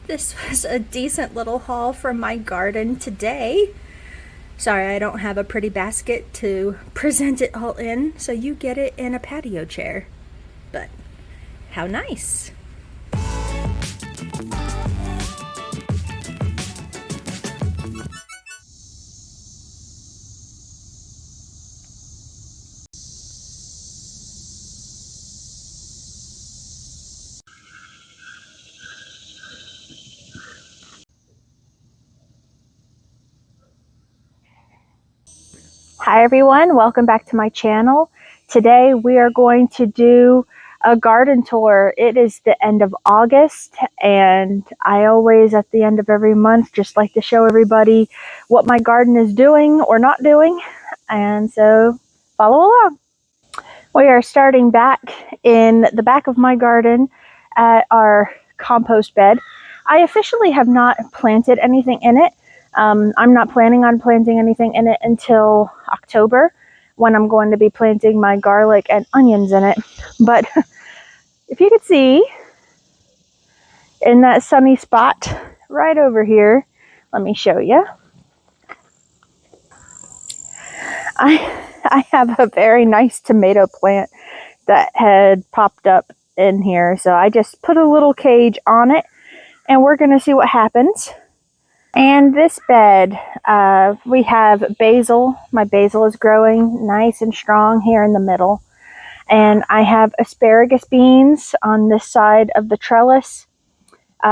This was a decent little haul from my garden today. Sorry, I don't have a pretty basket to present it all in, so you get it in a patio chair. But how nice. Hi everyone, welcome back to my channel. Today we are going to do a garden tour. It is the end of August and I always at the end of every month just like to show everybody what my garden is doing or not doing, and so follow along. We are starting back in the back of my garden at our compost bed. I officially have not planted anything in it. I'm not planning on planting anything in it until October, when I'm going to be planting my garlic and onions in it. But if you could see in that sunny spot right over here, let me show you. I have a very nice tomato plant that had popped up in here. So I just put a little cage on it and we're going to see what happens. And this bed, we have basil. My basil is growing nice and strong here in the middle. And I have asparagus beans on this side of the trellis. They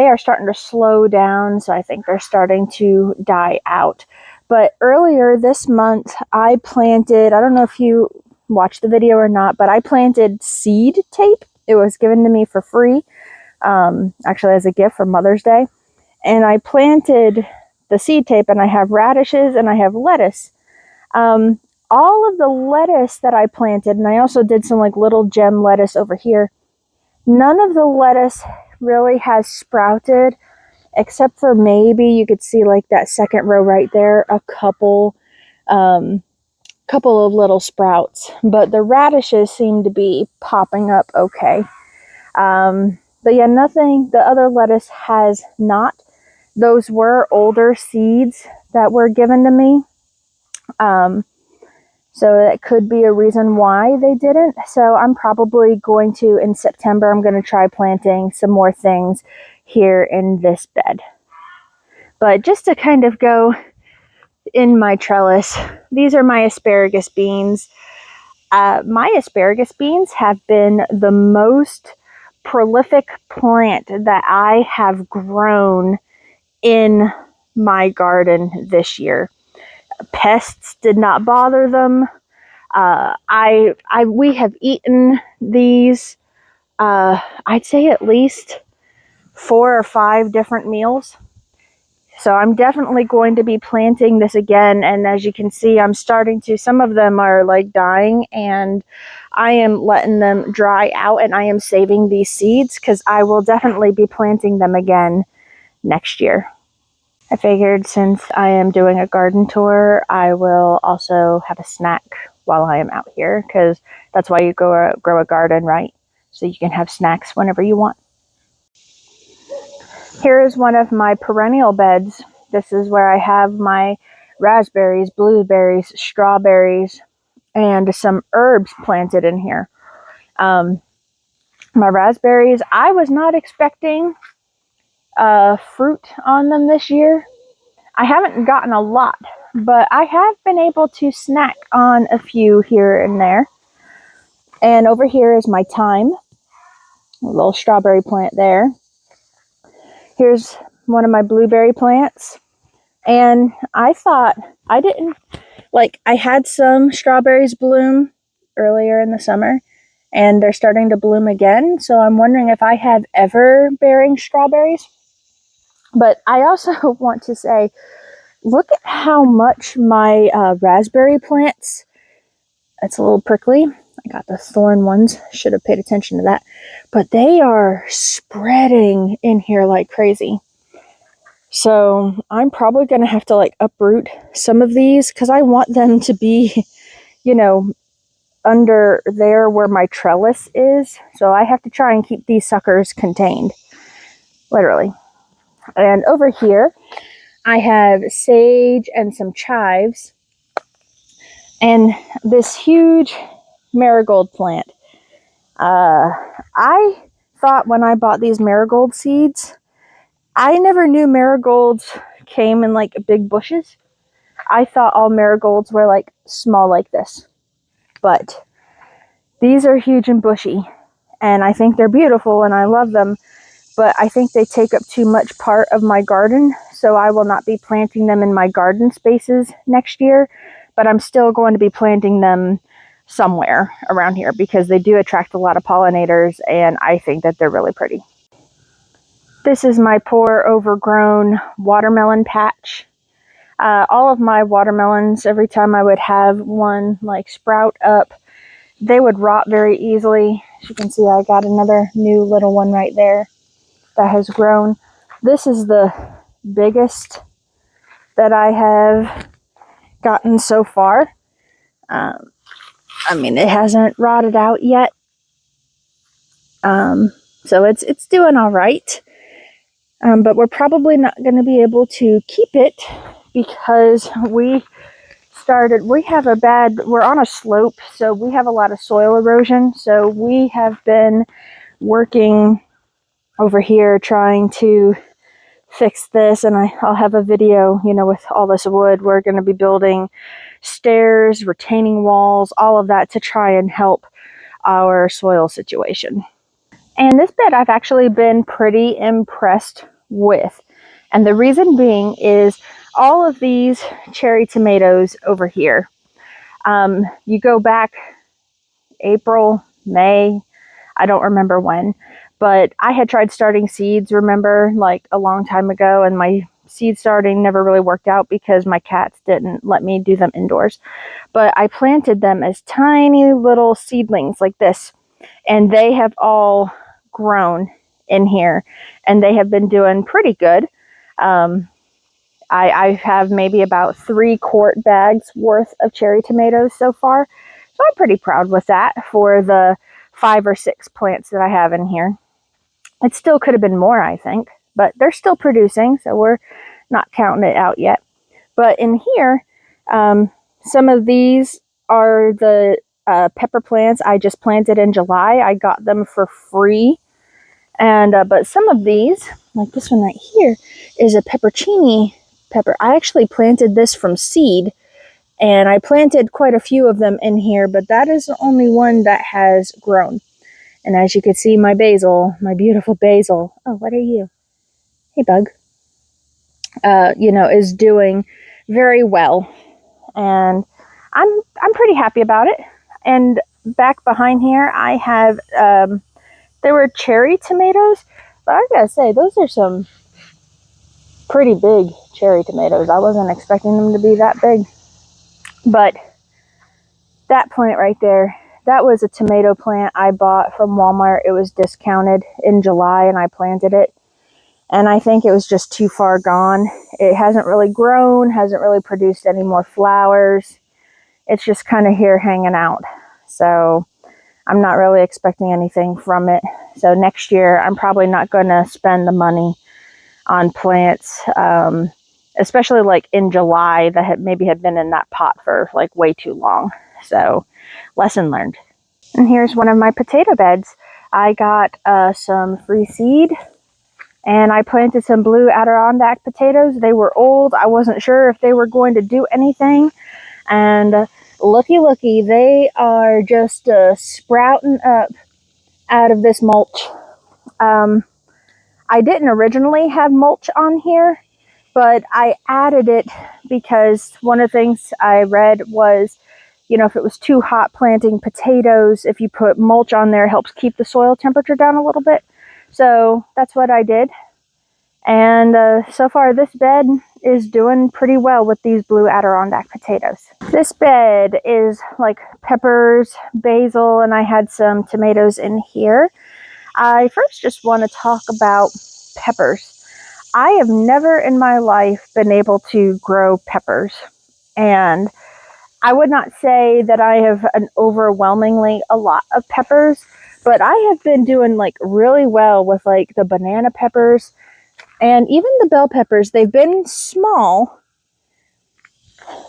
are starting to slow down, so I think they're starting to die out. But earlier this month, I planted, I don't know if you watched the video or not, but I planted seed tape. It was given to me for free, actually as a gift for Mother's Day. And I planted the seed tape, and I have radishes and I have lettuce. All of the lettuce that I planted, and I also did some like little gem lettuce over here, none of the lettuce really has sprouted, except for maybe you could see like that second row right there, a couple of little sprouts, but the radishes seem to be popping up okay. But yeah, nothing, the other lettuce has not. Those were older seeds that were given to me. So that could be a reason why they didn't. So I'm probably going to, in September, I'm going to try planting some more things here in this bed. But just to kind of go in my trellis, these are my asparagus beans. My asparagus beans have been the most prolific plant that I have grown in my garden this year. Pests did not bother them. We have eaten these, I'd say at least 4 or 5 different meals. So I'm definitely going to be planting this again. And as you can see, I'm starting to, some of them are like dying, and I am letting them dry out, and I am saving these seeds because I will definitely be planting them again next year. I figured since I am doing a garden tour, I will also have a snack while I am out here, because that's why you grow a garden, right? So you can have snacks whenever you want. Here is one of my perennial beds. This is where I have my raspberries, blueberries, strawberries, and some herbs planted in here. My raspberries, I was not expecting fruit on them this year. I haven't gotten a lot, but I have been able to snack on a few here and there. And over here is my thyme, a little strawberry plant there. Here's one of my blueberry plants. And I thought, I had some strawberries bloom earlier in the summer, and they're starting to bloom again. So I'm wondering if I have ever bearing strawberries. But I also want to say, look at how much my raspberry plants, it's a little prickly. I got the thorn ones, should have paid attention to that. But they are spreading in here like crazy. So I'm probably going to have to like uproot some of these, because I want them to be, under there where my trellis is. So I have to try and keep these suckers contained, literally. And over here, I have sage and some chives and this huge marigold plant. I thought when I bought these marigold seeds, I never knew marigolds came in like big bushes. I thought all marigolds were like small like this, but these are huge and bushy, and I think they're beautiful and I love them, but I think they take up too much part of my garden, so I will not be planting them in my garden spaces next year, but I'm still going to be planting them somewhere around here because they do attract a lot of pollinators, and I think that they're really pretty. This is my poor overgrown watermelon patch. All of my watermelons, every time I would have one like sprout up, they would rot very easily. As you can see, I got another new little one right there that has grown. This is the biggest that I have gotten so far. I mean, it hasn't rotted out yet, so it's doing all right. But we're probably not going to be able to keep it because we're on a slope, so we have a lot of soil erosion. So we have been working over here trying to fix this, and I'll have a video, with all this wood. We're going to be building stairs, retaining walls, all of that to try and help our soil situation. And this bed I've actually been pretty impressed with. And the reason being is all of these cherry tomatoes over here. You go back April, May, I don't remember when, but I had tried starting seeds, remember, like a long time ago, and my seed starting never really worked out because my cats didn't let me do them indoors. But I planted them as tiny little seedlings like this, and they have all grown in here, and they have been doing pretty good. I have maybe about 3-quart bags worth of cherry tomatoes so far, so I'm pretty proud with that for the 5 or 6 plants that I have in here. It still could have been more, I think, but they're still producing, so we're not counting it out yet. But in here, some of these are the pepper plants I just planted in July. I got them for free. And but some of these, like this one right here, is a peppercini pepper. I actually planted this from seed, and I planted quite a few of them in here, but that is the only one that has grown. And as you can see, my basil, my beautiful basil. Oh, what are you? Hey, bug. Is doing very well, and I'm pretty happy about it. And back behind here, I have there were cherry tomatoes, but I gotta say, those are some pretty big cherry tomatoes. I wasn't expecting them to be that big. But that plant right there, that was a tomato plant I bought from Walmart. It was discounted in July, and I planted it. And I think it was just too far gone. It hasn't really grown, hasn't really produced any more flowers. It's just kind of here hanging out. So I'm not really expecting anything from it. So next year, I'm probably not going to spend the money on plants, especially like in July that maybe had been in that pot for like way too long. So lesson learned. And here's one of my potato beds. I got some free seed, and I planted some blue Adirondack potatoes. They were old. I wasn't sure if they were going to do anything. And looky, they are just sprouting up out of this mulch. I didn't originally have mulch on here, but I added it because one of the things I read was, if it was too hot planting potatoes, if you put mulch on there, it helps keep the soil temperature down a little bit. So that's what I did. And so far this bed is doing pretty well with these blue Adirondack potatoes. This bed is like peppers, basil, and I had some tomatoes in here. I first just want to talk about peppers. I have never in my life been able to grow peppers, and I would not say that I have an overwhelmingly a lot of peppers, but I have been doing like really well with like the banana peppers And even the bell peppers, they've been small,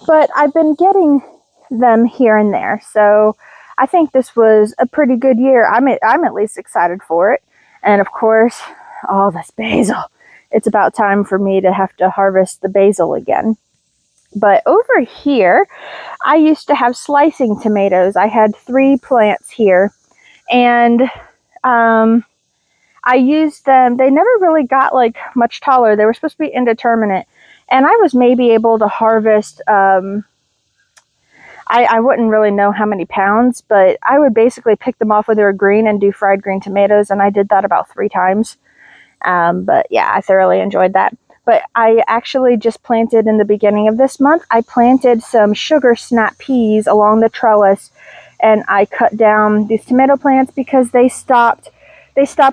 but I've been getting them here and there. So I think this was a pretty good year. I'm at least excited for it. And of course, all this basil. It's about time for me to have to harvest the basil again. But over here, I used to have slicing tomatoes. I had 3 plants here, and I used them. They never really got like much taller. They were supposed to be indeterminate, and I was maybe able to harvest. I wouldn't really know how many pounds, but I would basically pick them off when they were green and do fried green tomatoes, and I did that about 3 times. But yeah, I thoroughly enjoyed that. But I actually just planted in the beginning of this month, I planted some sugar snap peas along the trellis, and I cut down these tomato plants because they stopped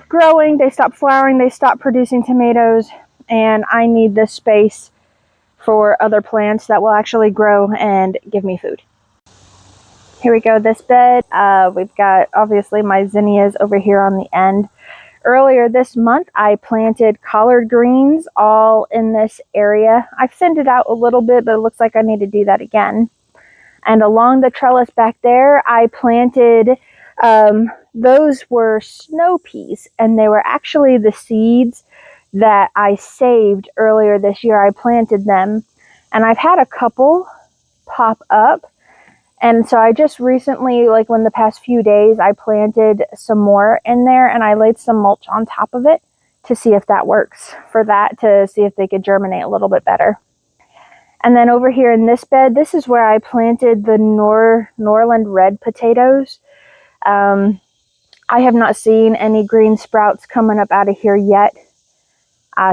growing, they stopped flowering, they stopped producing tomatoes, and I need this space for other plants that will actually grow and give me food. Here we go, this bed. We've got obviously my zinnias over here on the end. Earlier this month, I planted collard greens all in this area. I've thinned it out a little bit, but it looks like I need to do that again. And along the trellis back there, I planted, those were snow peas, and they were actually the seeds that I saved earlier this year. I planted them, and I've had a couple pop up. And so I just recently, like in the past few days, I planted some more in there, and I laid some mulch on top of it to see if that works for that, to see if they could germinate a little bit better. And then over here in this bed, this is where I planted the Norland red potatoes. I have not seen any green sprouts coming up out of here yet.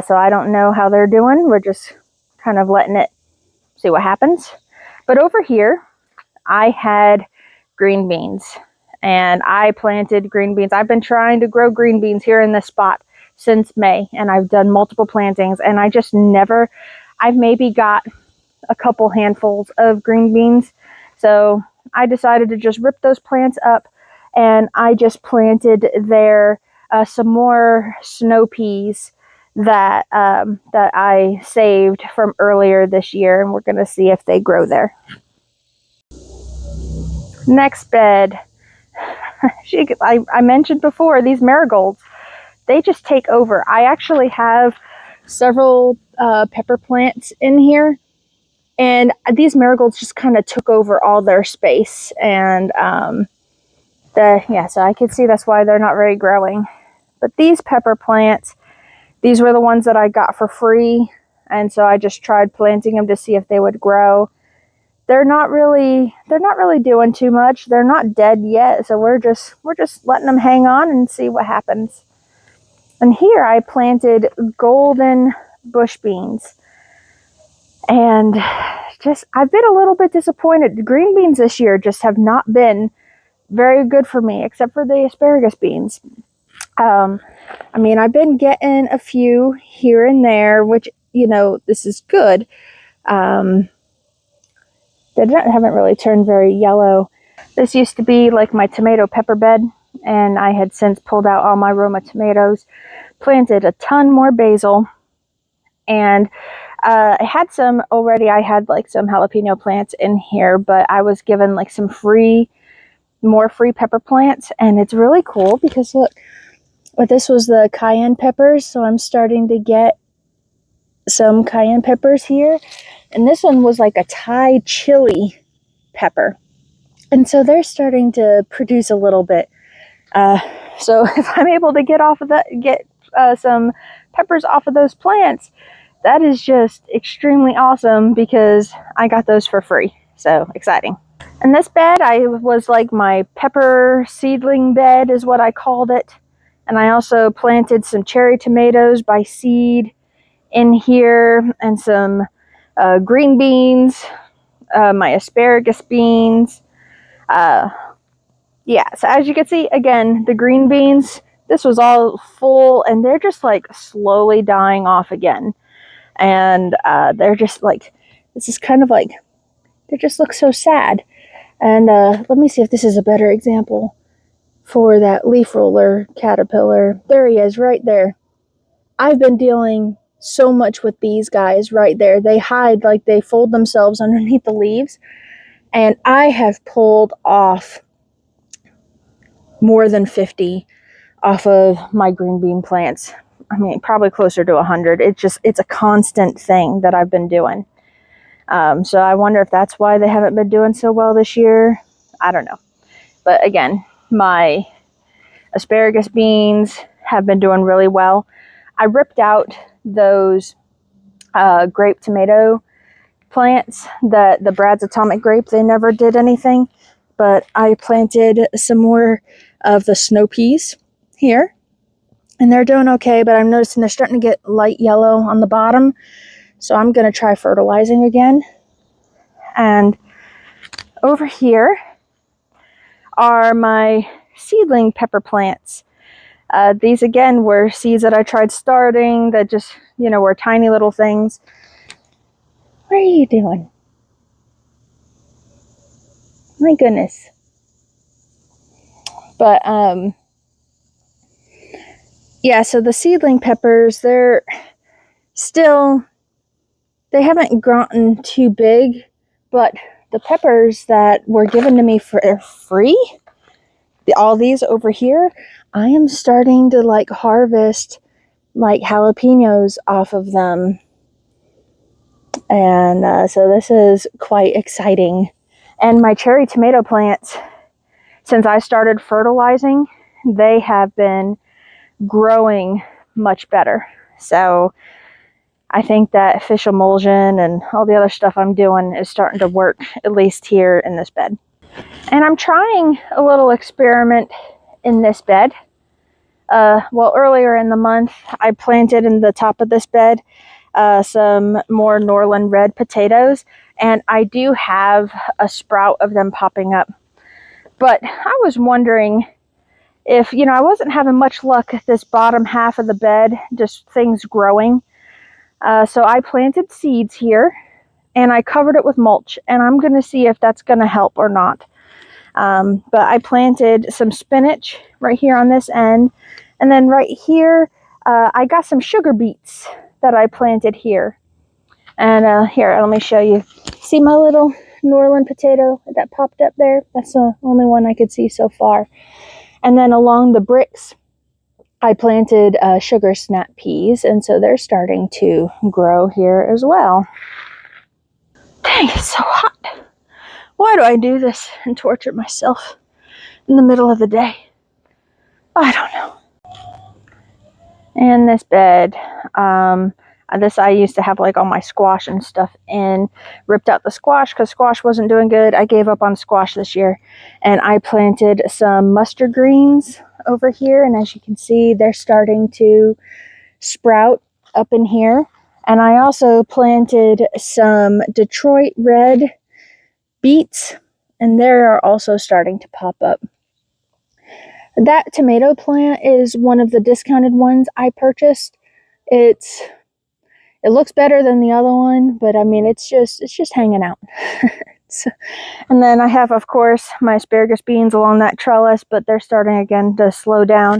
So I don't know how they're doing. We're just kind of letting it see what happens. But over here, I had green beans, and I planted green beans. I've been trying to grow green beans here in this spot since May, and I've done multiple plantings, and I just never, I've maybe got a couple handfuls of green beans. So I decided to just rip those plants up, and I just planted there some more snow peas that that I saved from earlier this year, and we're going to see if they grow there. Next bed, I mentioned before, these marigolds, they just take over. I actually have several pepper plants in here, and these marigolds just kind of took over all their space, and so I can see that's why they're not very growing. But these pepper plants, these were the ones that I got for free, and so I just tried planting them to see if they would grow. They're not really doing too much. They're not dead yet, so we're just letting them hang on and see what happens. And here I planted golden bush beans, and I've been a little bit disappointed. The green beans this year just have not been very good for me, except for the asparagus beans. I mean, I've been getting a few here and there, which, this is good. They haven't really turned very yellow. This used to be like my tomato pepper bed, and I had since pulled out all my Roma tomatoes, planted a ton more basil, and I had some already. I had like some jalapeno plants in here, but I was given like some more free pepper plants, and it's really cool because look, this was the cayenne peppers, so I'm starting to get some cayenne peppers here. And this one was like a Thai chili pepper. And so they're starting to produce a little bit. So if I'm able to get some peppers off of those plants, that is just extremely awesome because I got those for free. So exciting. And this bed, I was like my pepper seedling bed is what I called it. And I also planted some cherry tomatoes by seed in here, and some green beans, my asparagus beans. So as you can see, again, the green beans, this was all full, and they're just like slowly dying off again. And they're just like, this is kind of like, they just look so sad. And let me see if this is a better example for that leaf roller caterpillar. There he is right there. I've been dealing so much with these guys right there. They hide, like they fold themselves underneath the leaves. And I have pulled off more than 50 off of my green bean plants. I mean, probably closer to 100. It's a constant thing that I've been doing. So I wonder if that's why they haven't been doing so well this year. I don't know. But again, my asparagus beans have been doing really well. I ripped out those grape tomato plants, the Brad's Atomic Grape. They never did anything, but I planted some more of the snow peas here, and they're doing okay, but I'm noticing they're starting to get light yellow on the bottom, so I'm going to try fertilizing again. And over here are my seedling pepper plants. These again were seeds that I tried starting that just, were tiny little things. What are you doing? My goodness. But, yeah, so the seedling peppers, they haven't gotten too big, but the peppers that were given to me for free, all these over here, I am starting to harvest jalapenos off of them. And so this is quite exciting. And my cherry tomato plants, since I started fertilizing, they have been growing much better. So I think that fish emulsion and all the other stuff I'm doing is starting to work, at least here in this bed. And I'm trying a little experiment in this bed. Well, earlier in the month, I planted in the top of this bed some more Norland red potatoes, and I do have a sprout of them popping up. But I was wondering if, I wasn't having much luck at this bottom half of the bed, just things growing. So I planted seeds here, and I covered it with mulch, and I'm going to see if that's going to help or not. But I planted some spinach right here on this end, and then right here, I got some sugar beets that I planted here. And here, let me show you. See my little Norland potato that popped up there? That's the only one I could see so far. And then along the bricks, I planted sugar snap peas, and so they're starting to grow here as well. Dang, it's so hot. Why do I do this and torture myself in the middle of the day? I don't know. And this bed, this I used to have all my squash and stuff in. Ripped out the squash because squash wasn't doing good. I gave up on squash this year, and I planted some mustard greens over here, and as you can see, they're starting to sprout up in here. And I also planted some Detroit red beets, and they're also starting to pop up. That tomato plant is one of the discounted ones I purchased. It looks better than the other one, but I mean, it's just hanging out. And then I have, of course, my asparagus beans along that trellis, but they're starting again to slow down.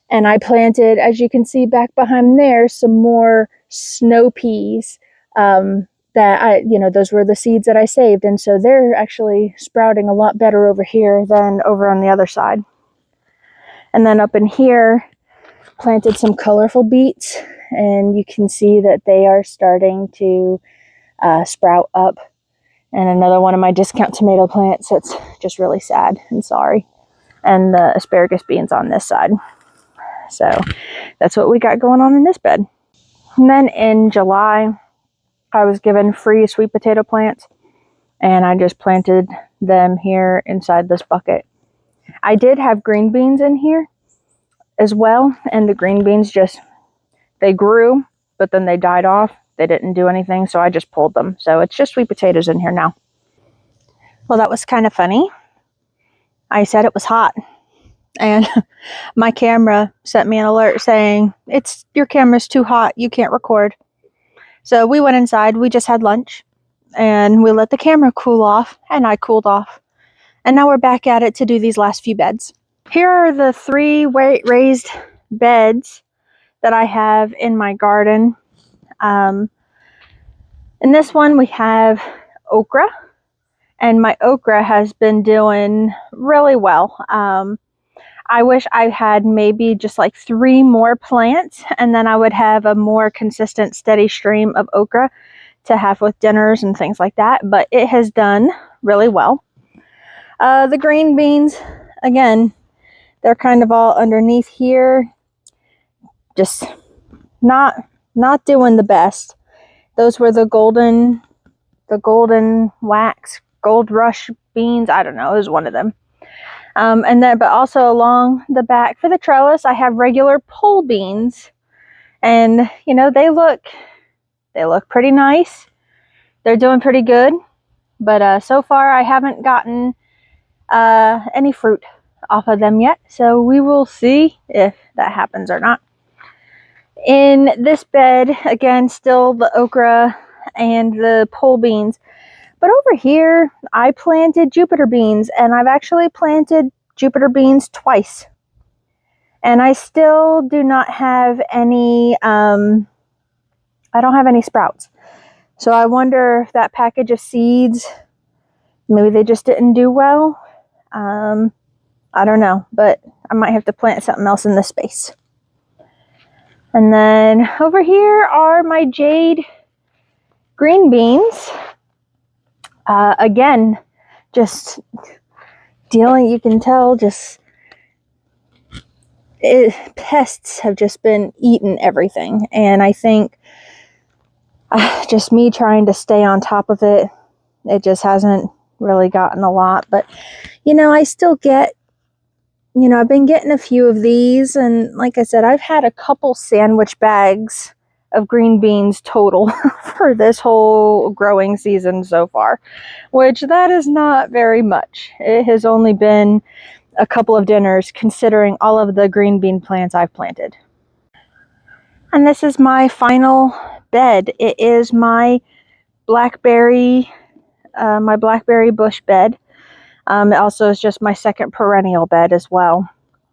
And I planted, as you can see back behind there, some more snow peas. Those were the seeds that I saved. And so they're actually sprouting a lot better over here than over on the other side. And then up in here, planted some colorful beets, and you can see that they are starting to sprout up. And another one of my discount tomato plants that's just really sad and sorry. And the asparagus beans on this side. So that's what we got going on in this bed. And then in July, I was given free sweet potato plants, and I just planted them here inside this bucket. I did have green beans in here as well, and the green beans they grew, but then they died off. They didn't do anything, so I just pulled them. So it's just sweet potatoes in here now. Well, that was kind of funny. I said it was hot, and my camera sent me an alert saying, your camera's too hot, you can't record. So we went inside, we just had lunch, and we let the camera cool off, and I cooled off. And now we're back at it to do these last few beds. Here are the 3 raised beds that I have in my garden. In this one we have okra, and my okra has been doing really well. I wish I had maybe just like 3 more plants, and then I would have a more consistent, steady stream of okra to have with dinners and things like that, but it has done really well. The green beans, again, they're kind of all underneath here, just not doing the best. Those were the golden wax, gold rush beans. I don't know, it was one of them. And then, but also along the back for the trellis, I have regular pole beans, and you know, they look pretty nice. They're doing pretty good, but so far I haven't gotten any fruit off of them yet, so we will see if that happens or not. In this bed, again, still the okra and the pole beans, but over here I planted Jupiter beans, and I've actually planted Jupiter beans twice, and I still do not have any I don't have any sprouts. So I wonder if that package of seeds, maybe they just didn't do well. I don't know, but I might have to plant something else in this space. And then over here are my jade green beans. Again, just dealing, you can tell, pests have just been eating everything. And I think just me trying to stay on top of it, it just hasn't really gotten a lot. But, you know, I still get, you know, I've been getting a few of these, and like I said, I've had a couple sandwich bags of green beans total for this whole growing season so far, which that is not very much. It has only been a couple of dinners considering all of the green bean plants I've planted. And this is my final bed. It is my blackberry bush bed. It also is just my second perennial bed as well.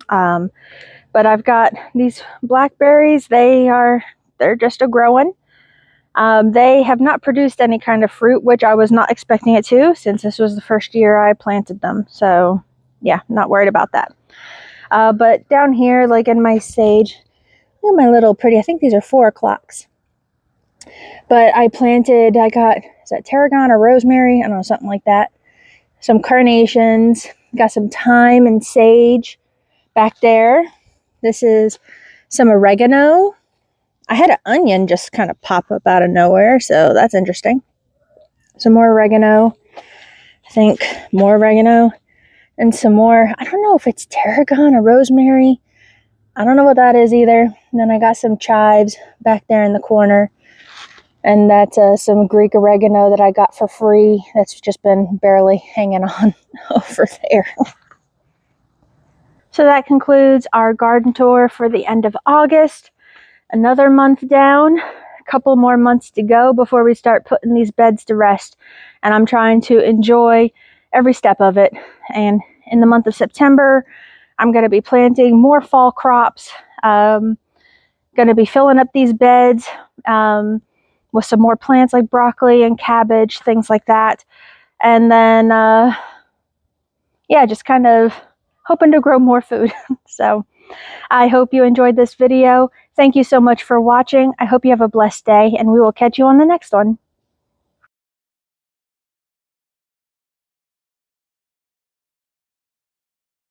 But I've got these blackberries. They're just a growing. They have not produced any kind of fruit, which I was not expecting it to, since this was the first year I planted them. So yeah, not worried about that. But down here, like in my sage, look at my little pretty, I think these are 4 o'clocks. But I got, is that tarragon or rosemary? I don't know, something like that. Some carnations, got some thyme and sage back there. This is some oregano. I had an onion just kind of pop up out of nowhere, so that's interesting. Some more oregano. I think more oregano. And some more, I don't know if it's tarragon or rosemary. I don't know what that is either. And then I got some chives back there in the corner. And that's some Greek oregano that I got for free. That's just been barely hanging on over there. So that concludes our garden tour for the end of August. Another month down, a couple more months to go before we start putting these beds to rest. And I'm trying to enjoy every step of it. And in the month of September, I'm going to be planting more fall crops. Going to be filling up these beds with some more plants like broccoli and cabbage, things like that. And then, yeah, just kind of hoping to grow more food. So I hope you enjoyed this video. Thank you so much for watching. I hope you have a blessed day, and we will catch you on the next one.